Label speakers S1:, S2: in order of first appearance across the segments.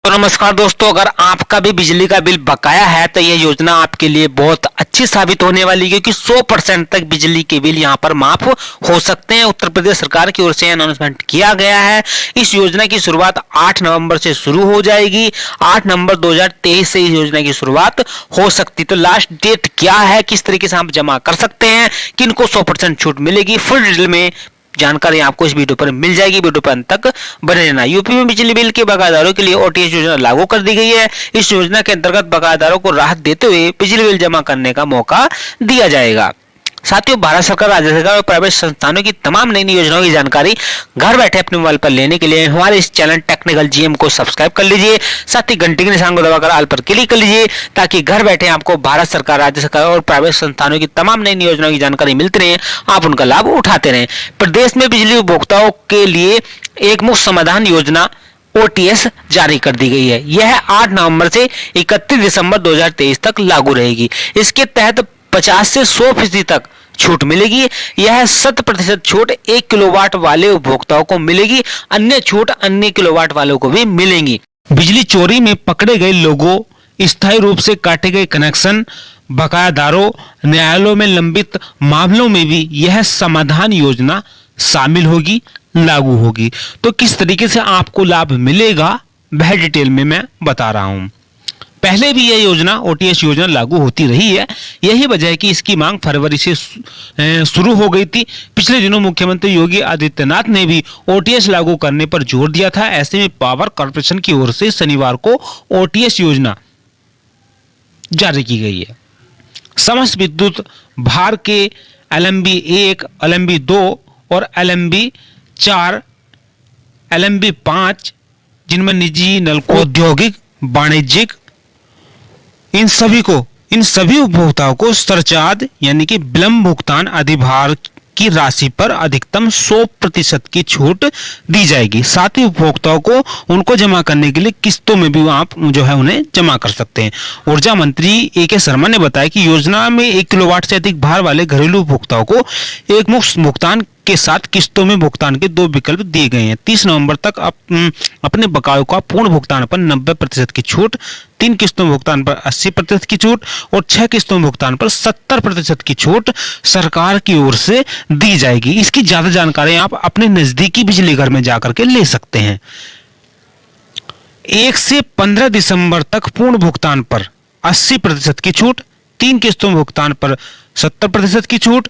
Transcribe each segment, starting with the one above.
S1: तो नमस्कार दोस्तों, अगर आपका भी बिजली का बिल बकाया है तो यह योजना आपके लिए बहुत अच्छी साबित होने वाली है, क्योंकि 100% तक बिजली के बिल यहां पर माफ हो सकते हैं। उत्तर प्रदेश सरकार की ओर से अनाउंसमेंट किया गया है। इस योजना की शुरुआत 8 नवंबर से शुरू हो जाएगी। 8 नवंबर 2023 से इस योजना की शुरुआत हो सकती। तो लास्ट डेट क्या है, किस तरीके से आप जमा कर सकते हैं, किनको 100% छूट मिलेगी, फुल डिटेल में जानकारी आपको इस वीडियो पर मिल जाएगी। वीडियो पर अंत तक बने रहना। यूपी में बिजली बिल के बकायेदारों के लिए ओटीएस योजना लागू कर दी गई है। इस योजना के अंतर्गत बकायेदारों को राहत देते हुए बिजली बिल जमा करने का मौका दिया जाएगा। साथियों, भारत सरकार, राज्य सरकार और प्राइवेट संस्थानों की तमाम नई नई योजनाओं की जानकारी घर बैठे अपने मोबाइल पर लेने के लिए हमारे इस चैनल टेक्निकल जीएम को सब्सक्राइब कर लीजिए। साथ ही घंटी के निशान को दबाकर ऑल पर क्लिक कर लीजिए, ताकि घर बैठे आपको भारत सरकार, राज्य सरकार और प्राइवेट संस्थानों की तमाम नई नई योजनाओं की जानकारी मिलती रहे, आप उनका लाभ उठाते रहें। प्रदेश में बिजली उपभोक्ताओं के लिए एक मुफ्त समाधान योजना ओटीएस जारी कर दी गई है। यह 8 नवंबर से 31 दिसंबर 2023 तक लागू रहेगी। इसके तहत 50 से 100% तक छूट मिलेगी। यह 100% छूट 1 किलोवाट वाले उपभोक्ताओं को मिलेगी। अन्य छूट अन्य किलोवाट वालों को भी मिलेंगी। बिजली चोरी में पकड़े गए लोगों, स्थायी रूप से काटे गए कनेक्शन, बकायादारों, न्यायालयों में लंबित मामलों में भी यह समाधान योजना शामिल होगी, लागू होगी। तो किस तरीके से आपको लाभ मिलेगा वह डिटेल में मैं बता रहा हूं। पहले भी यह योजना ओटीएस योजना लागू होती रही है। यही वजह है कि इसकी मांग फरवरी से शुरू हो गई थी। पिछले दिनों मुख्यमंत्री योगी आदित्यनाथ ने भी ओटीएस लागू करने पर जोर दिया था। ऐसे में पावर कॉर्पोरेशन की ओर से शनिवार को ओटीएस योजना जारी की गई है। समस्त विद्युत भार के एलएमबी 1, एलएमबी 2 और एलएमबी 4, एलएमबी 5, जिनमें निजी नलको, औद्योगिक, वाणिज्यिक, इन सभी उपभोक्ताओं को सरचार्ज यानी कि विलंब भुगतान अधिभार की राशि पर अधिकतम 100% की छूट दी जाएगी। साथ ही उपभोक्ताओं को उनको जमा करने के लिए किस्तों में भी आप उन्हें जमा कर सकते हैं। ऊर्जा मंत्री ए.के. शर्मा ने बताया कि योजना में 1 किलोवाट से अधिक भार वाले घरेलू उपभोक्ताओं को एक मुफ्त भुगतान के साथ किस्तों में भुगतान के 2 विकल्प दिए गए हैं। 30 नवंबर तक अपने बकायों का पूर्ण भुगतान पर 90% की छूट, 3 किस्तों भुगतान पर 80% की छूट और 6 किस्तों भुगतान पर 70% की छूट सरकार की ओर से दी जाएगी। इसकी ज्यादा जानकारी आप अपने नजदीकी बिजली घर में जाकर के ले सकते हैं। 1 से 15 दिसंबर तक पूर्ण भुगतान पर 80% की छूट, 3 किस्तों भुगतान पर 70% की छूट,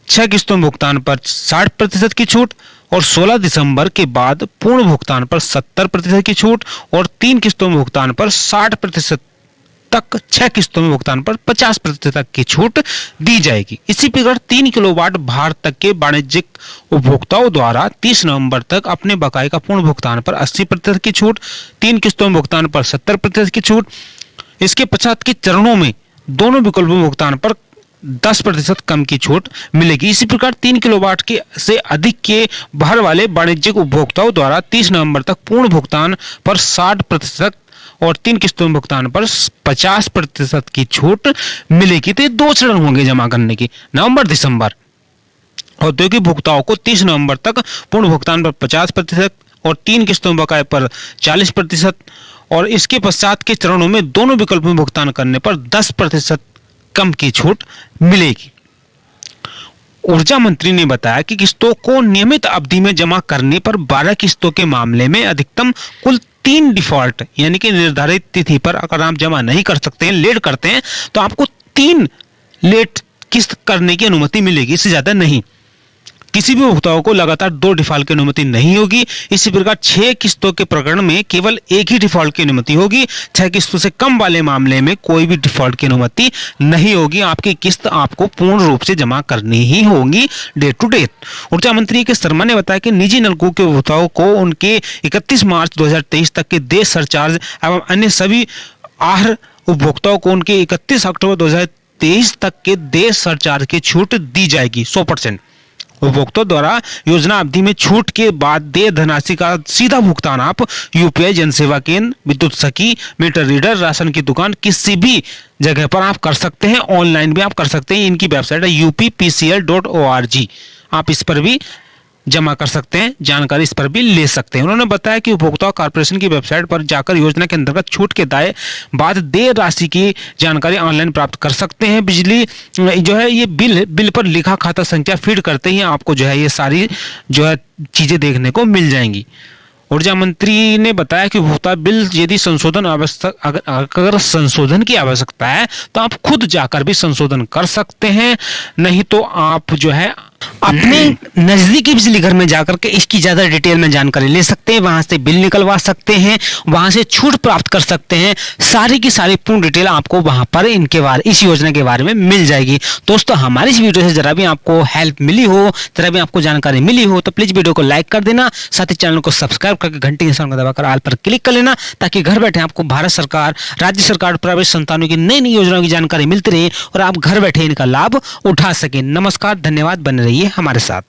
S1: 6 किस्तों भुगतान पर 60% की छूट और 16 दिसंबर के बाद पूर्ण भुगतान पर 70% की छूट और 3 किस्तों में भुगतान पर 60% तक, 6 किस्तों में भुगतान पर 50% तक की छूट दी जाएगी। इसी प्रकार 3 किलोवाट भार तक के वाणिज्यिक उपभोक्ताओं द्वारा 30 नवंबर तक अपने बकाये का पूर्ण भुगतान पर 80% की छूट, 3 किस्तों में भुगतान पर 70% की छूट। इसके पश्चात के चरणों में दोनों विकल्पों में भुगतान पर 10% कम की छूट मिलेगी। इसी प्रकार 3 किलोवाट के से अधिक के भार वाले वाणिज्यिक उपभोक्ताओं द्वारा 30 नवंबर तक पूर्ण भुगतान पर 60% और 3 किस्तों में भुगतान पर 50% की छूट मिलेगी। तो ये 2 चरण होंगे जमा करने की, नवंबर दिसंबर। औद्योगिक भुगताओं को 30 नवंबर तक पूर्ण भुगतान पर 50% और 3 किस्तों बकाये पर 40% और इसके पश्चात के चरणों में दोनों विकल्पों में भुगतान करने पर 10% कम की छूट मिलेगी। ऊर्जा मंत्री ने बताया कि किस्तों को नियमित अवधि में जमा करने पर 12 किस्तों के मामले में अधिकतम कुल 3 डिफॉल्ट यानी कि निर्धारित तिथि पर अगर आप जमा नहीं कर सकते हैं, लेट करते हैं, तो आपको 3 लेट किस्त करने की अनुमति मिलेगी, इससे ज्यादा नहीं। किसी भी उपभोक्ताओं को लगातार 2 डिफॉल्ट की अनुमति नहीं होगी। इसी प्रकार 6 किस्तों के प्रकरण में केवल 1 ही डिफॉल्ट की अनुमति होगी। 6 किस्तों से कम वाले मामले में कोई भी डिफॉल्ट की अनुमति नहीं होगी। आपकी किस्त आपको पूर्ण रूप से जमा करनी ही होगी डेट टू डेट। ऊर्जा मंत्री के शर्मा ने बताया कि निजी नलकूप के उपभोक्ताओं को उनके 31 मार्च 2023 तक के देय सरचार्ज एवं अन्य सभी आहर उपभोक्ताओं को उनके 31 अक्टूबर 2023 तक के देय सरचार्ज की छूट दी जाएगी 100%। उपभोक्ताओं द्वारा योजना अवधि में छूट के बाद देय धनराशि का सीधा भुगतान आप यूपीआई, जनसेवा केंद्र, विद्युत सखी, मीटर रीडर, राशन की दुकान, किसी भी जगह पर आप कर सकते हैं। ऑनलाइन भी आप कर सकते हैं। इनकी वेबसाइट है upcl.org। आप इस पर भी जमा कर सकते हैं, जानकारी इस पर भी ले सकते हैं। उन्होंने बताया कि उपभोक्ता कॉर्पोरेशन की वेबसाइट पर जाकर योजना के अंतर्गत छूट के दायरे बाद देय राशि की जानकारी ऑनलाइन प्राप्त कर सकते हैं। बिजली जो है ये बिल पर लिखा खाता संख्या फीड करते ही आपको जो है ये सारी जो है चीजें देखने को मिल जाएंगी। ऊर्जा मंत्री ने बताया कि उपभोक्ता बिल यदि संशोधन आवश्यक अगर संशोधन की आवश्यकता है तो आप खुद जाकर भी संशोधन कर सकते हैं, नहीं तो आप जो है अपने नजदीकी बिजली घर में जाकर के इसकी ज्यादा डिटेल में जानकारी ले सकते हैं, वहां से बिल निकलवा सकते हैं, वहां से छूट प्राप्त कर सकते हैं। सारी की सारी पूर्ण डिटेल आपको वहां पर इस योजना के बारे में मिल जाएगी। दोस्तों हमारी इस वीडियो से जरा भी आपको हेल्प मिली हो, जरा भी आपको जानकारी मिली हो तो प्लीज वीडियो को लाइक कर देना, साथ ही चैनल को सब्सक्राइब करके घंटी के निशान को दबाकर ऑल पर क्लिक कर लेना, ताकि घर बैठे आपको भारत सरकार, राज्य सरकार, प्राइवेट संस्थानों की नई नई योजनाओं की जानकारी मिलती रहे और आप घर बैठे इनका लाभ उठा सके। नमस्कार, धन्यवाद, बने रहिए हमारे साथ।